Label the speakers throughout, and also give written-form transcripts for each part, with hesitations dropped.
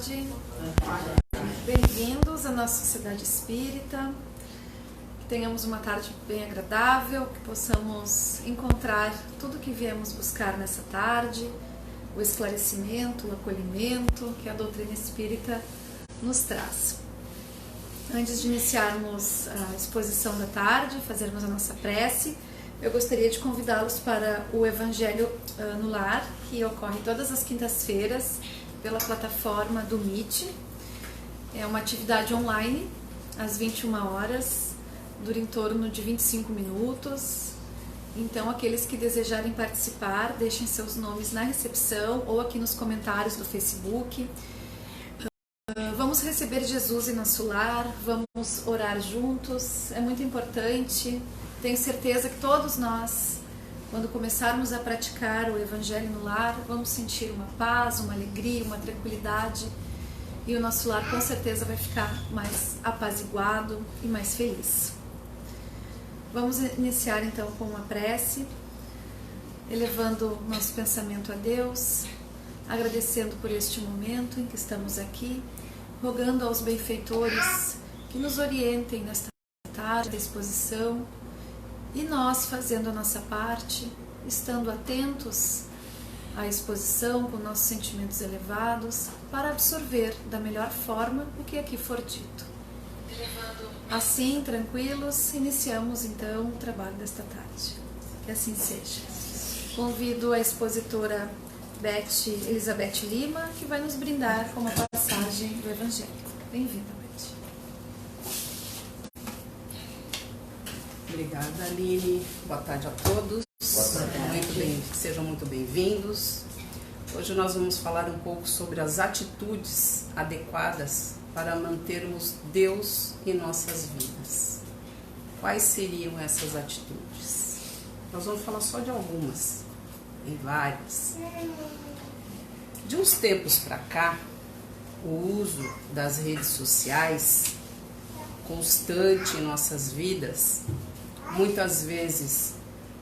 Speaker 1: tarde. Bem-vindos à nossa sociedade espírita. Que tenhamos uma tarde bem agradável, que possamos encontrar tudo que viemos buscar nessa tarde, o esclarecimento, o acolhimento que a doutrina espírita nos traz. Antes de iniciarmos a exposição da tarde, fazermos a nossa prece, eu gostaria de convidá-los para o Evangelho no Lar, que ocorre todas as quintas-feiras pela plataforma do Meet. É uma atividade online, às 21 horas, dura em torno de 25 minutos. Então, aqueles que desejarem participar, deixem seus nomes na recepção ou aqui nos comentários do Facebook. Vamos receber Jesus em nosso lar, vamos orar juntos, é muito importante. Tenho certeza que todos nós, quando começarmos a praticar o Evangelho no lar, vamos sentir uma paz, uma alegria, uma tranquilidade, e o nosso lar com certeza vai ficar mais apaziguado e mais feliz. Vamos iniciar então com uma prece, elevando nosso pensamento a Deus, agradecendo por este momento em que estamos aqui, rogando aos benfeitores que nos orientem nesta tarde da exposição, e nós fazendo a nossa parte, estando atentos à exposição com nossos sentimentos elevados, para absorver da melhor forma o que aqui for dito. Assim, tranquilos, iniciamos então o trabalho desta tarde. Que assim seja. Convido a expositora Elizabeth Lima, que vai nos brindar com uma passagem do Evangelho. Bem-vinda, Beth.
Speaker 2: Obrigada, Aline. Boa tarde a todos. Sejam muito bem-vindos. Hoje nós vamos falar um pouco sobre as atitudes adequadas para mantermos Deus em nossas vidas. Quais seriam essas atitudes? Nós vamos falar só de algumas, em várias. De uns tempos para cá, o uso das redes sociais constante em nossas vidas, muitas vezes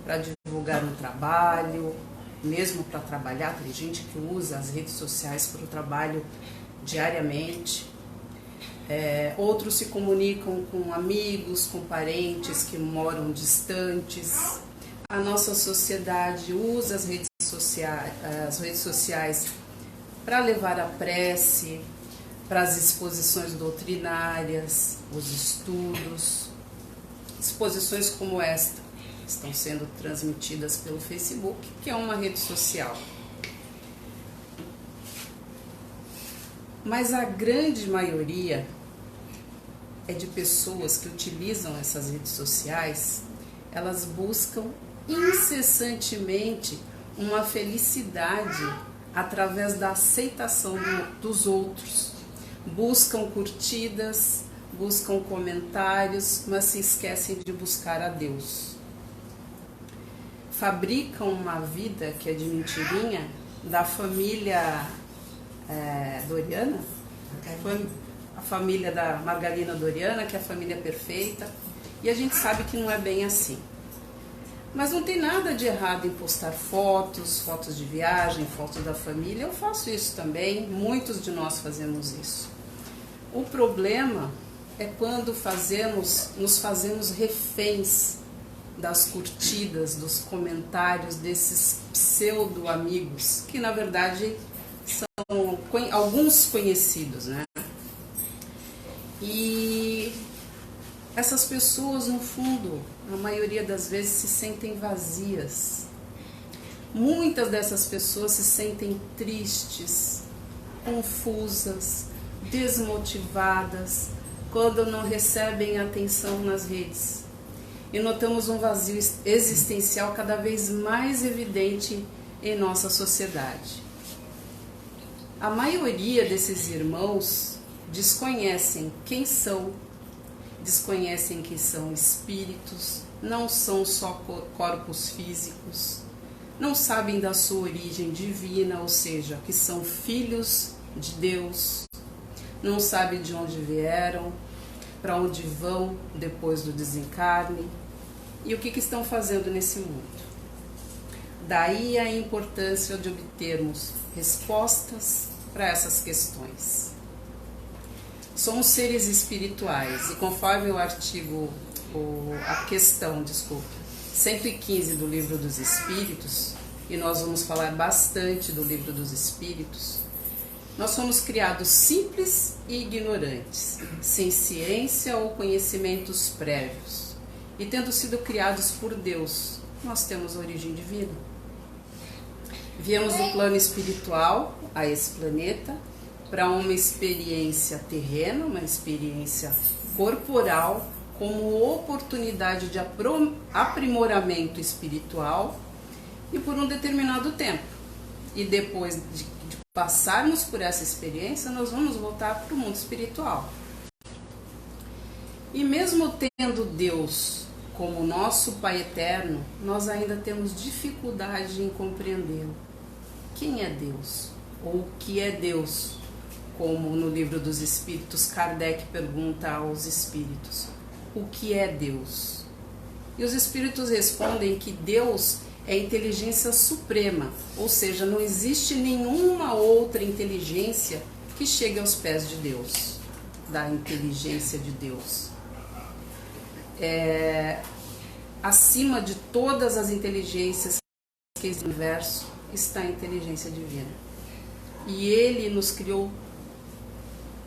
Speaker 2: para divulgar no trabalho, mesmo para trabalhar, tem gente que usa as redes sociais para o trabalho diariamente. Outros se comunicam com amigos, com parentes que moram distantes. A nossa sociedade usa as redes sociais para levar a prece, para as exposições doutrinárias, os estudos. Exposições como esta estão sendo transmitidas pelo Facebook, que é uma rede social. Mas a grande maioria é de pessoas que utilizam essas redes sociais, elas buscam incessantemente uma felicidade através da aceitação dos outros. Buscam curtidas, buscam comentários, mas se esquecem de buscar a Deus. Fabricam uma vida que é de mentirinha da família Doriana, a família da Margarina Doriana, que é a família perfeita, e a gente sabe que não é bem assim. Mas não tem nada de errado em postar fotos de viagem, fotos da família. Eu faço isso também, muitos de nós fazemos isso. O problema é quando nos fazemos reféns das curtidas, dos comentários desses pseudo-amigos, que na verdade são alguns conhecidos, né? E essas pessoas, no fundo, a maioria das vezes se sentem vazias. Muitas dessas pessoas se sentem tristes, confusas, desmotivadas, quando não recebem atenção nas redes. E notamos um vazio existencial cada vez mais evidente em nossa sociedade. A maioria desses irmãos desconhecem quem são, desconhecem que são espíritos, não são só corpos físicos, não sabem da sua origem divina, ou seja, que são filhos de Deus, não sabem de onde vieram, para onde vão depois do desencarne e o que estão fazendo nesse mundo. Daí a importância de obtermos respostas para essas questões. somos seres espirituais e conforme a questão 115 do Livro dos Espíritos, e nós vamos falar bastante do Livro dos Espíritos, nós somos criados simples e ignorantes, sem ciência ou conhecimentos prévios. E tendo sido criados por Deus, nós temos origem divina. Viemos do plano espiritual a esse planeta para uma experiência terrena, uma experiência corporal, como oportunidade de aprimoramento espiritual e por um determinado tempo. E depois de passarmos por essa experiência, nós vamos voltar para o mundo espiritual. E mesmo tendo Deus como nosso Pai eterno, nós ainda temos dificuldade em compreendê-lo. Quem é Deus? Ou o que é Deus? Como no Livro dos Espíritos, Kardec pergunta aos espíritos: o que é Deus? E os espíritos respondem que Deus é a inteligência suprema, ou seja, não existe nenhuma outra inteligência que chegue aos pés de Deus, da inteligência de Deus. Acima de todas as inteligências que existe no universo está a inteligência divina. E Ele nos criou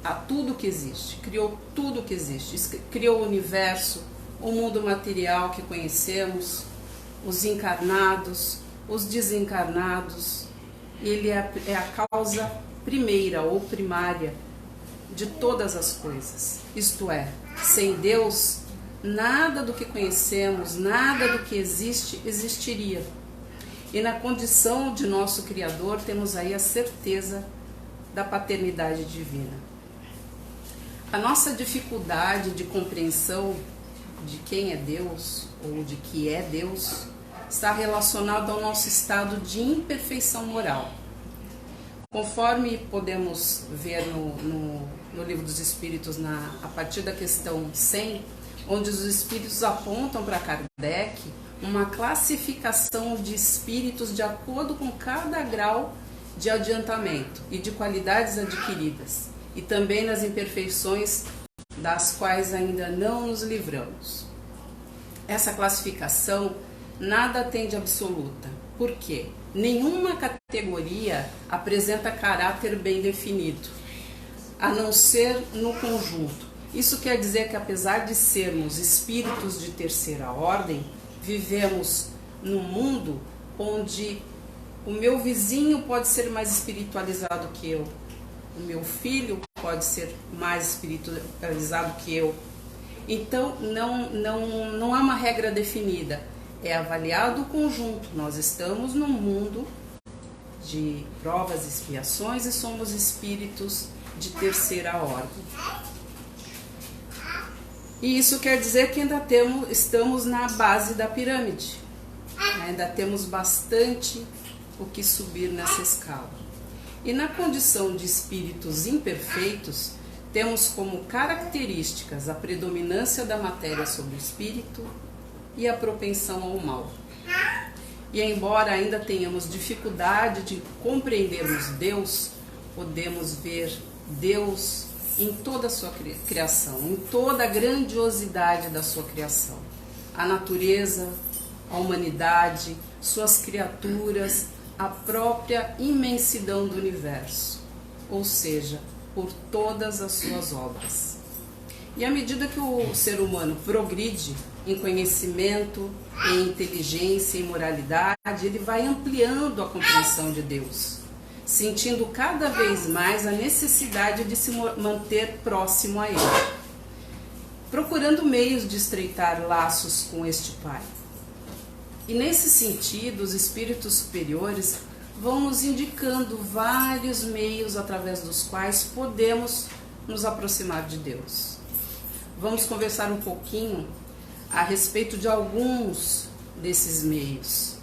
Speaker 2: a tudo que existe, criou tudo que existe, criou o universo, o mundo material que conhecemos, os encarnados, os desencarnados. Ele é a causa primeira ou primária de todas as coisas. Isto é, sem Deus, nada do que conhecemos, nada do que existe, existiria. E na condição de nosso Criador, temos aí a certeza da paternidade divina. A nossa dificuldade de compreensão de quem é Deus, ou de que é Deus, está relacionado ao nosso estado de imperfeição moral. Conforme podemos ver no Livro dos Espíritos, a partir da questão 100, onde os espíritos apontam para Kardec uma classificação de espíritos de acordo com cada grau de adiantamento e de qualidades adquiridas, e também nas imperfeições das quais ainda não nos livramos. Essa classificação nada tem de absoluta. Por quê? Nenhuma categoria apresenta caráter bem definido, a não ser no conjunto. Isso quer dizer que, apesar de sermos espíritos de terceira ordem, vivemos num mundo onde o meu vizinho pode ser mais espiritualizado que eu, o meu filho pode ser mais espiritualizado que eu. Então, não há uma regra definida. É avaliado o conjunto. Nós estamos num mundo de provas e expiações e somos espíritos de terceira ordem. E isso quer dizer que ainda estamos na base da pirâmide. Ainda temos bastante o que subir nessa escala. E na condição de espíritos imperfeitos, temos como características a predominância da matéria sobre o espírito e a propensão ao mal. E embora ainda tenhamos dificuldade de compreendermos Deus, podemos ver Deus em toda a sua criação, em toda a grandiosidade da sua criação. A natureza, a humanidade, suas criaturas, a própria imensidão do universo, ou seja, por todas as suas obras. E à medida que o ser humano progride em conhecimento, em inteligência e moralidade, ele vai ampliando a compreensão de Deus, sentindo cada vez mais a necessidade de se manter próximo a Ele, procurando meios de estreitar laços com este Pai. E nesse sentido, os espíritos superiores vão nos indicando vários meios através dos quais podemos nos aproximar de Deus. Vamos conversar um pouquinho a respeito de alguns desses meios,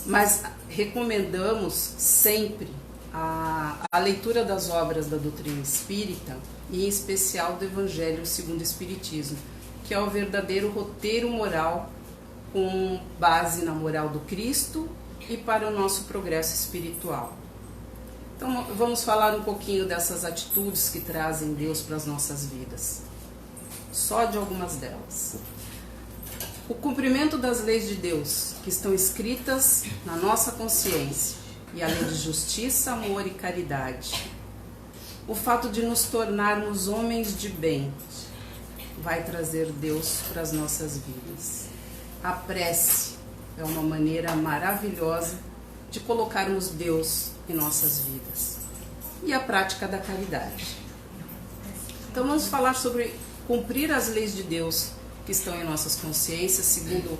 Speaker 2: mas recomendamos sempre a leitura das obras da doutrina espírita e em especial do Evangelho segundo o Espiritismo, que é o verdadeiro roteiro moral com base na moral do Cristo e para o nosso progresso espiritual. Então vamos falar um pouquinho dessas atitudes que trazem Deus para as nossas vidas. Só de algumas delas. O cumprimento das leis de Deus, que estão escritas na nossa consciência, e a lei de justiça, amor e caridade. O fato de nos tornarmos homens de bem vai trazer Deus para as nossas vidas. A prece é uma maneira maravilhosa de colocarmos Deus em nossas vidas. E a prática da caridade. Então vamos falar sobre cumprir as leis de Deus que estão em nossas consciências, segundo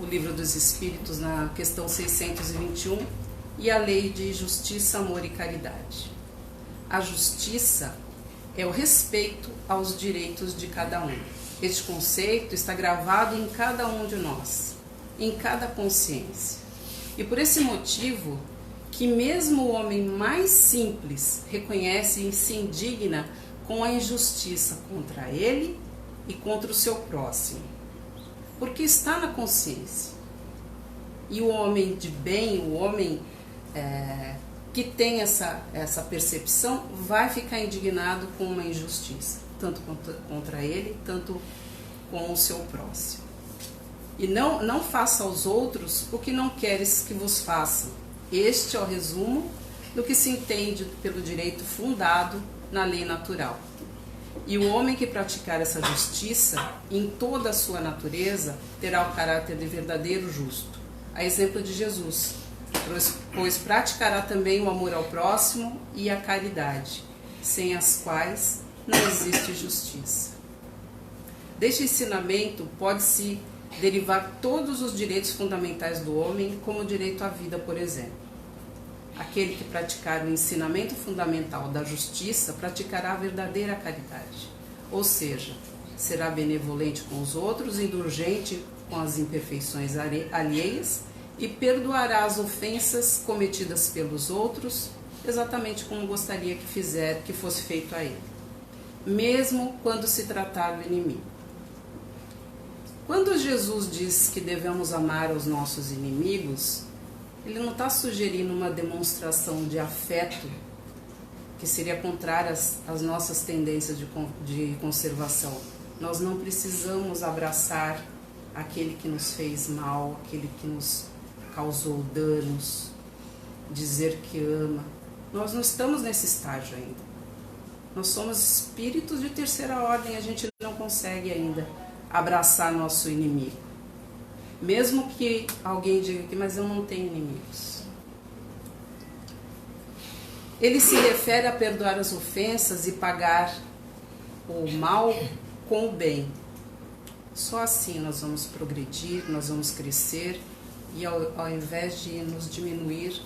Speaker 2: o Livro dos Espíritos, na questão 621, e a lei de justiça, amor e caridade. A justiça é o respeito aos direitos de cada um. Este conceito está gravado em cada um de nós, em cada consciência. E por esse motivo, que mesmo o homem mais simples reconhece e se indigna com a injustiça contra ele e contra o seu próximo, porque está na consciência. E o homem de bem, o homem que tem essa percepção, vai ficar indignado com uma injustiça, tanto contra ele, tanto com o seu próximo. E não faça aos outros o que não queres que vos façam. Este é o resumo do que se entende pelo direito fundado na lei natural. E o homem que praticar essa justiça em toda a sua natureza terá o caráter de verdadeiro justo, a exemplo de Jesus, pois praticará também o amor ao próximo e a caridade, sem as quais não existe justiça. Deste ensinamento pode-se derivar todos os direitos fundamentais do homem, como o direito à vida, por exemplo. Aquele que praticar o ensinamento fundamental da justiça praticará a verdadeira caridade, ou seja, será benevolente com os outros, indulgente com as imperfeições alheias e perdoará as ofensas cometidas pelos outros, exatamente como gostaria que fosse feito a ele, mesmo quando se tratar do inimigo. Quando Jesus diz que devemos amar os nossos inimigos, ele não está sugerindo uma demonstração de afeto que seria contrária às nossas tendências de conservação. Nós não precisamos abraçar aquele que nos fez mal, aquele que nos causou danos, dizer que ama. Nós não estamos nesse estágio ainda. Nós somos espíritos de terceira ordem, a gente não consegue ainda abraçar nosso inimigo. Mesmo que alguém diga que, mas eu não tenho inimigos. Ele se refere a perdoar as ofensas e pagar o mal com o bem. Só assim nós vamos progredir, nós vamos crescer e ao invés de nos diminuir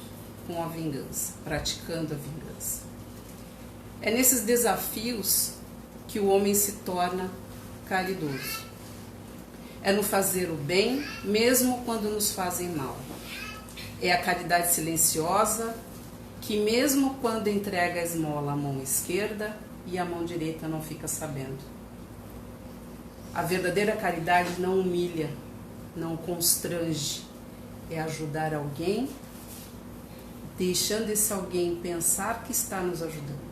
Speaker 2: com a vingança, praticando a vingança. É nesses desafios que o homem se torna caridoso. É no fazer o bem, mesmo quando nos fazem mal. É a caridade silenciosa, que mesmo quando entrega a esmola à mão esquerda e a mão direita não fica sabendo. A verdadeira caridade não humilha, não constrange. É ajudar alguém, deixando esse alguém pensar que está nos ajudando.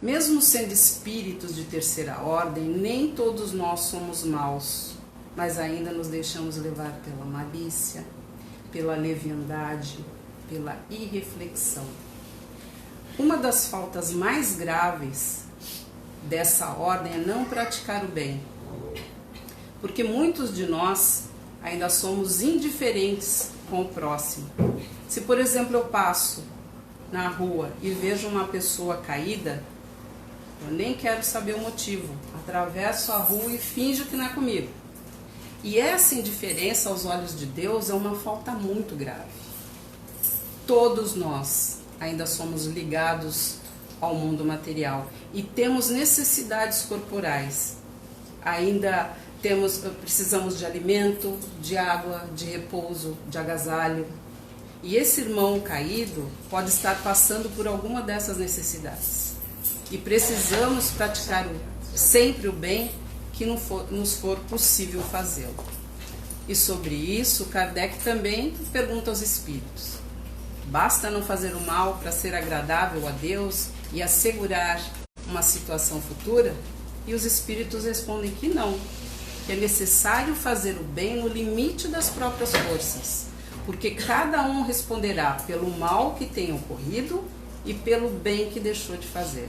Speaker 2: Mesmo sendo espíritos de terceira ordem, nem todos nós somos maus, mas ainda nos deixamos levar pela malícia, pela leviandade, pela irreflexão. Uma das faltas mais graves dessa ordem é não praticar o bem, porque muitos de nós ainda somos indiferentes com o próximo. Se, por exemplo, eu passo na rua e vejo uma pessoa caída, eu nem quero saber o motivo, atravesso a rua e finjo que não é comigo. E essa indiferença aos olhos de Deus é uma falta muito grave. Todos nós ainda somos ligados ao mundo material e temos necessidades corporais. Ainda precisamos de alimento, de água, de repouso, de agasalho. E esse irmão caído pode estar passando por alguma dessas necessidades. E precisamos praticar sempre o bem que nos for possível fazê-lo. E sobre isso, Kardec também pergunta aos espíritos: Basta não fazer o mal para ser agradável a Deus e assegurar uma situação futura? E os espíritos respondem que não, que é necessário fazer o bem no limite das próprias forças, porque cada um responderá pelo mal que tem ocorrido e pelo bem que deixou de fazer.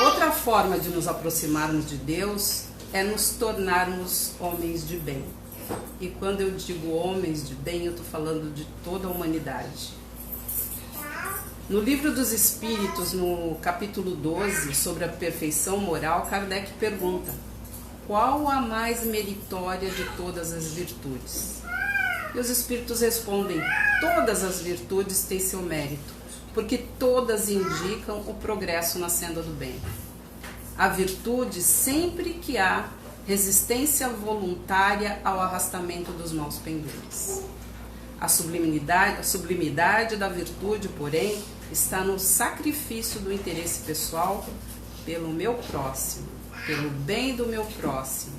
Speaker 2: Outra forma de nos aproximarmos de Deus é nos tornarmos homens de bem. E quando eu digo homens de bem, eu estou falando de toda a humanidade. No Livro dos Espíritos, no capítulo 12, sobre a perfeição moral, Kardec pergunta: qual a mais meritória de todas as virtudes? E os espíritos respondem: todas as virtudes têm seu mérito, porque todas indicam o progresso na senda do bem. A virtude sempre que há resistência voluntária ao arrastamento dos maus pendores. A sublimidade da virtude, porém, está no sacrifício do interesse pessoal pelo meu próximo, pelo bem do meu próximo,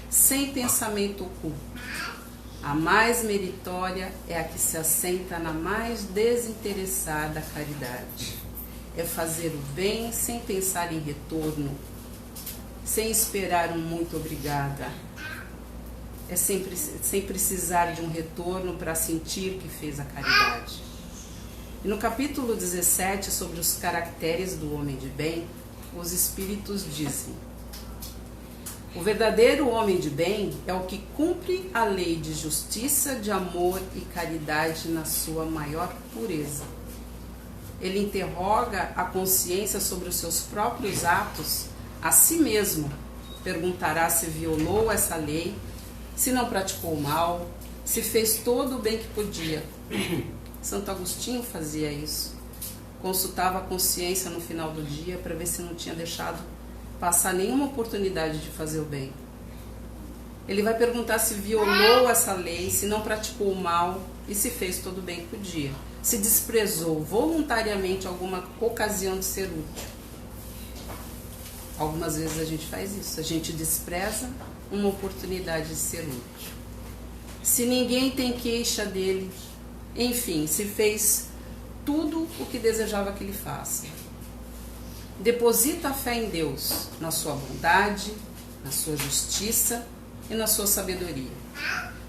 Speaker 2: sem pensamento oculto. A mais meritória é a que se assenta na mais desinteressada caridade. É fazer o bem sem pensar em retorno, sem esperar um muito obrigada. É sem precisar de um retorno para sentir que fez a caridade. E no capítulo 17, sobre os caracteres do homem de bem, os espíritos dizem: o verdadeiro homem de bem é o que cumpre a lei de justiça, de amor e caridade na sua maior pureza. Ele interroga a consciência sobre os seus próprios atos, a si mesmo perguntará se violou essa lei, se não praticou o mal, se fez todo o bem que podia. Santo Agostinho fazia isso. Consultava a consciência no final do dia para ver se não tinha deixado passar nenhuma oportunidade de fazer o bem. Ele vai perguntar se violou essa lei, se não praticou o mal e se fez todo o bem que podia. Se desprezou voluntariamente alguma ocasião de ser útil. Algumas vezes a gente faz isso, a gente despreza uma oportunidade de ser útil. Se ninguém tem queixa dele, enfim, se fez tudo o que desejava que ele faça. Deposita a fé em Deus, na sua bondade, na sua justiça e na sua sabedoria.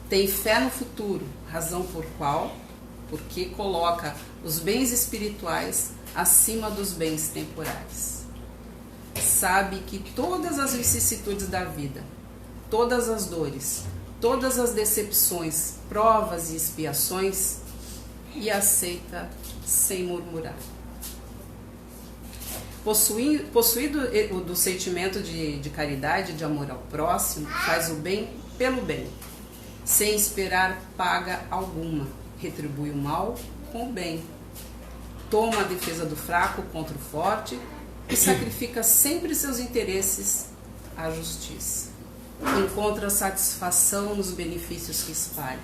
Speaker 2: Tem fé no futuro, razão porque coloca os bens espirituais acima dos bens temporais. Sabe que todas as vicissitudes da vida, todas as dores, todas as decepções, provas e expiações, e aceita sem murmurar. Possuído do sentimento de caridade, de amor ao próximo, faz o bem pelo bem, sem esperar paga alguma, retribui o mal com o bem, toma a defesa do fraco contra o forte e sacrifica sempre seus interesses à justiça. Encontra satisfação nos benefícios que espalha,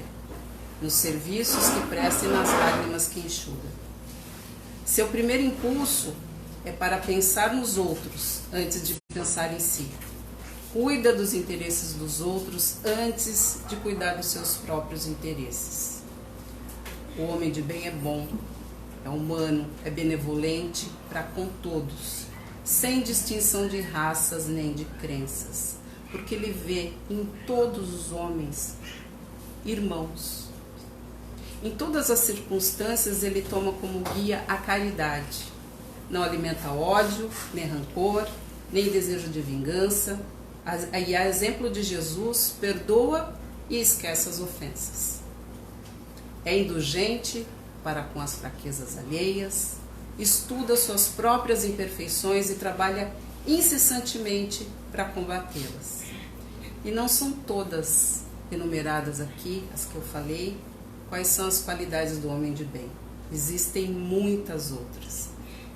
Speaker 2: nos serviços que presta e nas lágrimas que enxuga. Seu primeiro impulso é para pensar nos outros antes de pensar em si. Cuida dos interesses dos outros antes de cuidar dos seus próprios interesses. O homem de bem é bom, é humano, é benevolente para com todos, sem distinção de raças nem de crenças, porque ele vê em todos os homens irmãos. Em todas as circunstâncias ele toma como guia a caridade. Não alimenta ódio, nem rancor, nem desejo de vingança. E a exemplo de Jesus, perdoa e esquece as ofensas. É indulgente para com as fraquezas alheias, estuda suas próprias imperfeições e trabalha incessantemente para combatê-las. E não são todas enumeradas aqui, as que eu falei, quais são as qualidades do homem de bem. Existem muitas outras.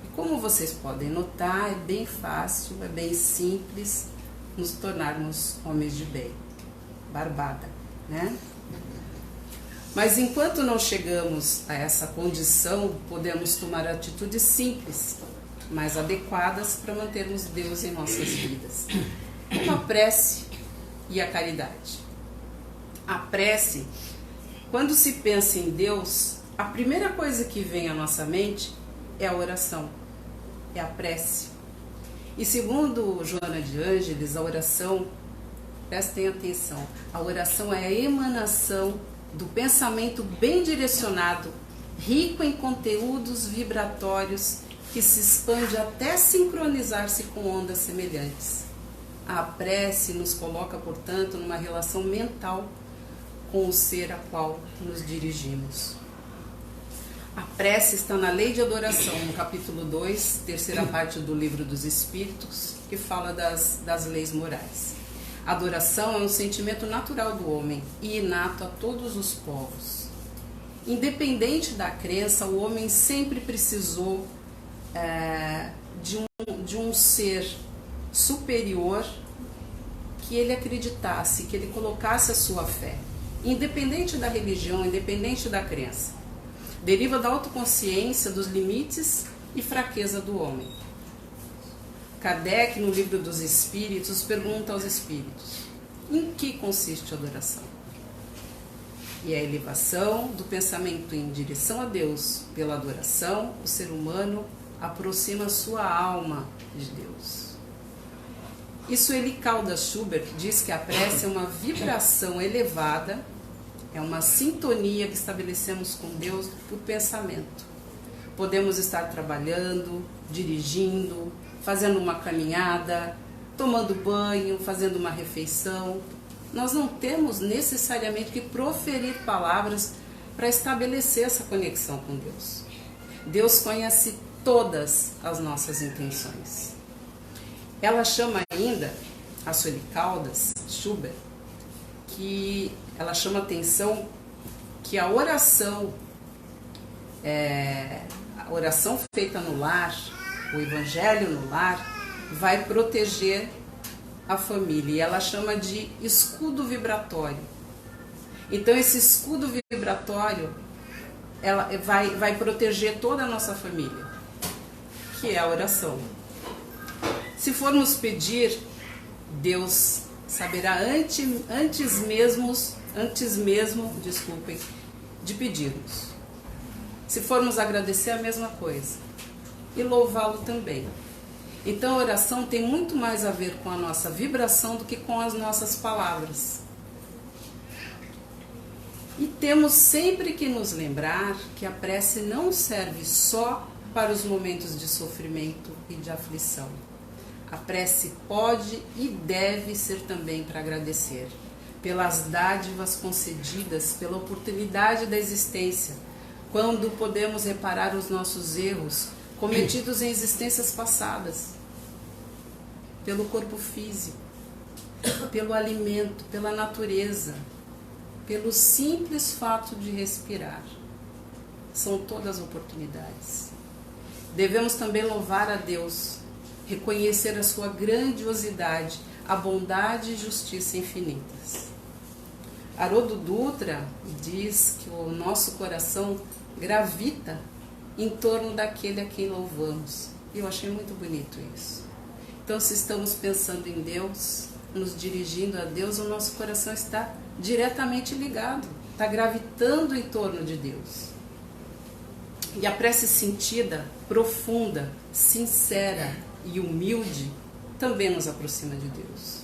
Speaker 2: E como vocês podem notar, é bem fácil, é bem simples nos tornarmos homens de bem. Barbada, né? Mas enquanto não chegamos a essa condição, podemos tomar atitudes simples, mais adequadas para mantermos Deus em nossas vidas. Como a prece e a caridade. A prece, quando se pensa em Deus, a primeira coisa que vem à nossa mente é a oração, é a prece. E segundo Joana de Ângeles, a oração, prestem atenção, a oração é a emanação do pensamento bem direcionado, rico em conteúdos vibratórios, que se expande até sincronizar-se com ondas semelhantes. A prece nos coloca, portanto, numa relação mental com o ser a qual nos dirigimos. A prece está na Lei de Adoração, no capítulo 2, terceira parte do Livro dos Espíritos, que fala das leis morais. A adoração é um sentimento natural do homem e inato a todos os povos. Independente da crença, o homem sempre precisou de um ser superior que ele acreditasse, que ele colocasse a sua fé, independente da religião, independente da crença. Deriva da autoconsciência dos limites e fraqueza do homem. Kardec, no Livro dos Espíritos, pergunta aos espíritos: em que consiste a adoração? E a elevação do pensamento em direção a Deus. Pela adoração, o ser humano aproxima sua alma de Deus. E Sueli Caldas Schubert diz que a prece é uma vibração elevada, é uma sintonia que estabelecemos com Deus por pensamento. Podemos estar trabalhando, dirigindo, fazendo uma caminhada, tomando banho, fazendo uma refeição. Nós não temos necessariamente que proferir palavras para estabelecer essa conexão com Deus. Deus conhece todas as nossas intenções. Ela chama ainda, a Sueli Caldas Schubert, que ela chama atenção que a oração feita no lar, o evangelho no lar, vai proteger a família. E ela chama de escudo vibratório. Então esse escudo vibratório ela vai proteger toda a nossa família, que é a oração. Se formos pedir, Deus saberá antes mesmo, de pedirmos. Se formos agradecer, a mesma coisa. E louvá-lo também. Então a oração tem muito mais a ver com a nossa vibração do que com as nossas palavras. E temos sempre que nos lembrar que a prece não serve só para os momentos de sofrimento e de aflição. A prece pode e deve ser também para agradecer pelas dádivas concedidas, pela oportunidade da existência, quando podemos reparar os nossos erros cometidos em existências passadas, pelo corpo físico, pelo alimento, pela natureza, pelo simples fato de respirar. São todas oportunidades. Devemos também louvar a Deus, reconhecer a sua grandiosidade, a bondade e justiça infinitas. Haroldo Dutra diz que o nosso coração gravita em torno daquele a quem louvamos. E eu achei muito bonito isso. Então, se estamos pensando em Deus, nos dirigindo a Deus, o nosso coração está diretamente ligado, está gravitando em torno de Deus. E a prece sentida, profunda, sincera e humilde também nos aproxima de Deus.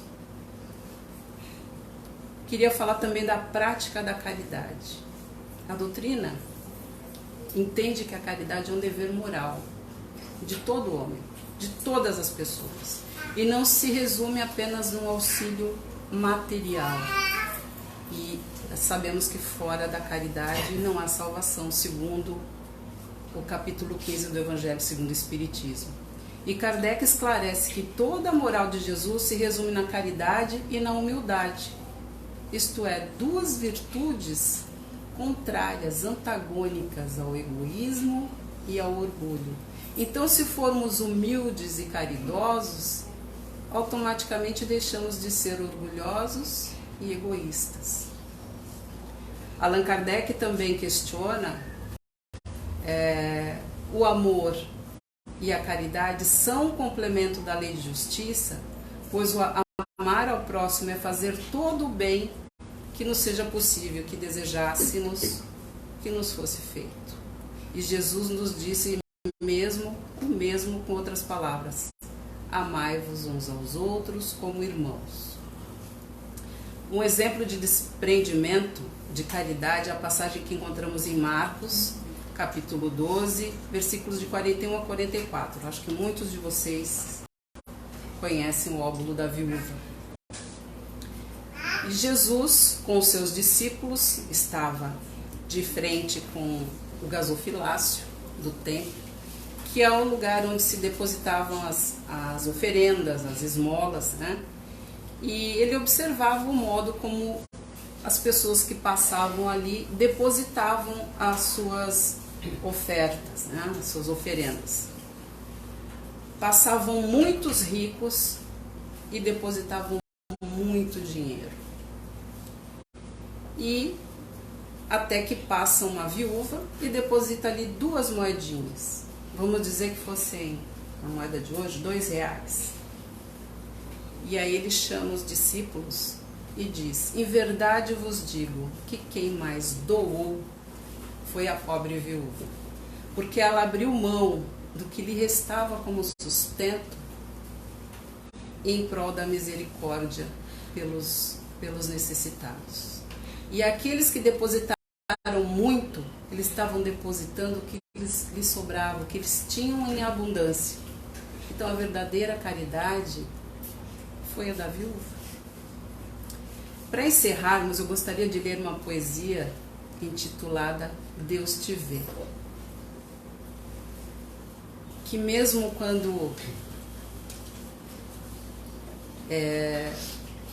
Speaker 2: Queria falar também da prática da caridade. A doutrina entende que a caridade é um dever moral de todo homem, de todas as pessoas, e não se resume apenas num auxílio material. E sabemos que fora da caridade não há salvação, segundo o capítulo 15 do Evangelho segundo o Espiritismo. E Kardec esclarece que toda a moral de Jesus se resume na caridade e na humildade, isto é, duas virtudes contrárias, antagônicas ao egoísmo e ao orgulho. Então, se formos humildes e caridosos, automaticamente deixamos de ser orgulhosos e egoístas. Allan Kardec também questiona o amor e a caridade são um complemento da lei de justiça, pois o amar ao próximo é fazer todo o bem que nos seja possível, que desejássemos que nos fosse feito. E Jesus nos disse o mesmo com outras palavras: amai-vos uns aos outros como irmãos. Um exemplo de desprendimento, de caridade, é a passagem que encontramos em Marcos, capítulo 12, versículos de 41 a 44. Acho que muitos de vocês conhecem o óbolo da viúva. E Jesus, com os seus discípulos, estava de frente com o gasofilácio do templo, que é o lugar onde se depositavam as oferendas, as esmolas, né? E ele observava o modo como as pessoas que passavam ali depositavam as suas ofertas, né? As suas oferendas. Passavam muitos ricos e depositavam muito dinheiro. E até que passa uma viúva e deposita ali 2 moedinhas. Vamos dizer que fossem, a moeda de hoje, R$2. E aí ele chama os discípulos e diz: em verdade vos digo que quem mais doou foi a pobre viúva, porque ela abriu mão do que lhe restava como sustento em prol da misericórdia pelos necessitados. E aqueles que depositaram muito, eles estavam depositando o que lhes sobrava, o que eles tinham em abundância. Então a verdadeira caridade foi a da viúva. Para encerrarmos, eu gostaria de ler uma poesia intitulada Deus te vê. Que mesmo quando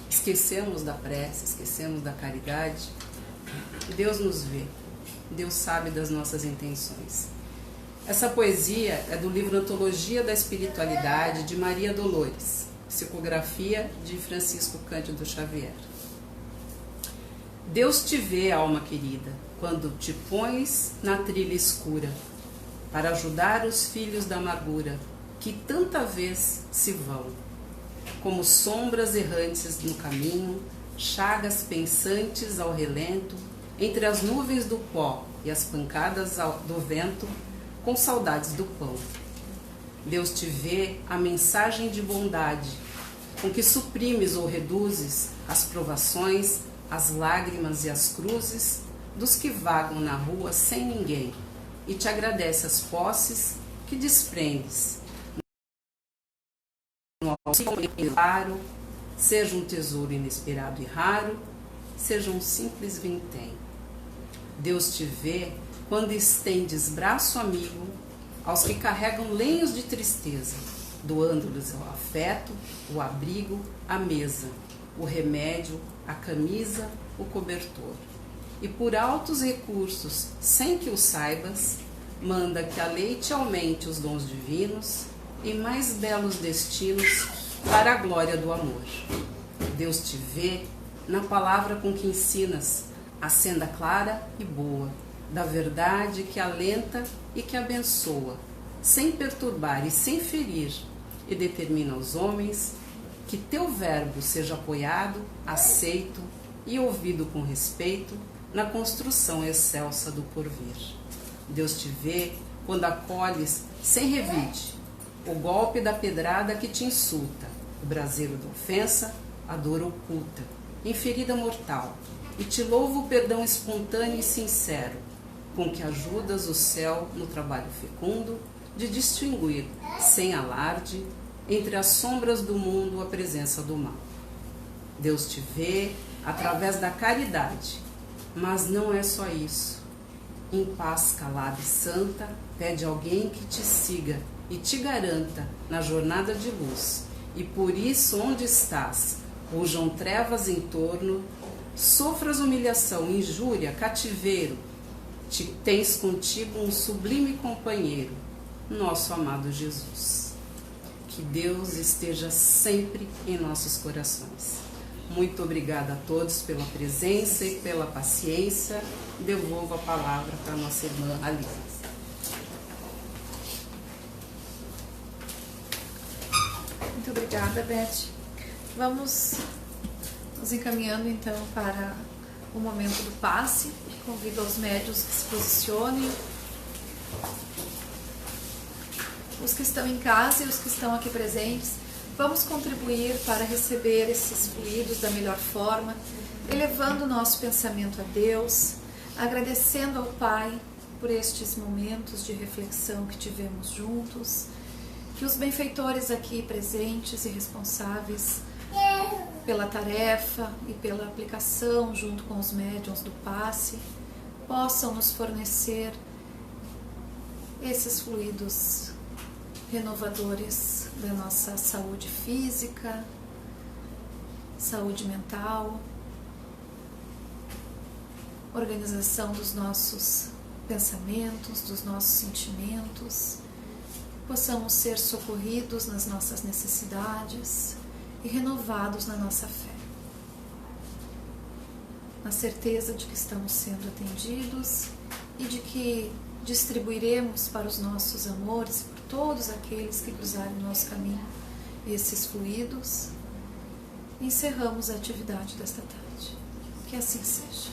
Speaker 2: esquecemos da prece, esquecemos da caridade, Deus nos vê, Deus sabe das nossas intenções. Essa poesia é do livro Antologia da Espiritualidade, de Maria Dolores, psicografia de Francisco Cândido Xavier. Deus te vê, alma querida, quando te pões na trilha escura, para ajudar os filhos da amargura, que tanta vez se vão, como sombras errantes no caminho, chagas pensantes ao relento, entre as nuvens do pó e as pancadas do vento, com saudades do pão. Deus te vê a mensagem de bondade, com que suprimes ou reduzes as provações, as lágrimas e as cruzes dos que vagam na rua sem ninguém, e te agradece as posses que desprendes. No auxílio claro, seja um tesouro inesperado e raro, seja um simples vintém. Deus te vê quando estendes braço amigo aos que carregam lenhos de tristeza, doando-lhes o afeto, o abrigo, a mesa, o remédio, a camisa, o cobertor. E por altos recursos, sem que o saibas, manda que a lei te aumente os dons divinos e mais belos destinos para a glória do amor. Deus te vê na palavra com que ensinas a senda clara e boa, da verdade que alenta e que abençoa, sem perturbar e sem ferir, e determina aos homens que teu verbo seja apoiado, aceito e ouvido com respeito na construção excelsa do porvir. Deus te vê quando acolhes sem revide o golpe da pedrada que te insulta, o braseiro da ofensa, a dor oculta, em ferida mortal, e te louva o perdão espontâneo e sincero, com que ajudas o céu no trabalho fecundo de distinguir, sem alarde, entre as sombras do mundo a presença do mal. Deus te vê através da caridade, mas não é só isso. Em paz calada e santa, pede alguém que te siga e te garanta na jornada de luz. E por isso, onde estás, rujam trevas em torno, sofras humilhação, injúria, cativeiro, tens contigo um sublime companheiro, nosso amado Jesus. Que Deus esteja sempre em nossos corações. Muito obrigada a todos pela presença e pela paciência. Devolvo a palavra para a nossa irmã Alice.
Speaker 1: Muito obrigada, Beth. Vamos nos encaminhando então para o momento do passe. Convido aos médiuns que se posicionem. Os que estão em casa e os que estão aqui presentes, vamos contribuir para receber esses fluidos da melhor forma, elevando o nosso pensamento a Deus, agradecendo ao Pai por estes momentos de reflexão que tivemos juntos, que os benfeitores aqui presentes e responsáveis pela tarefa e pela aplicação junto com os médiuns do passe possam nos fornecer esses fluidos renovadores da nossa saúde física, saúde mental, organização dos nossos pensamentos, dos nossos sentimentos, possamos ser socorridos nas nossas necessidades e renovados na nossa fé, na certeza de que estamos sendo atendidos e de que distribuiremos para os nossos amores e por todos aqueles que cruzarem o nosso caminho esses fluidos. Encerramos a atividade desta tarde. Que assim seja.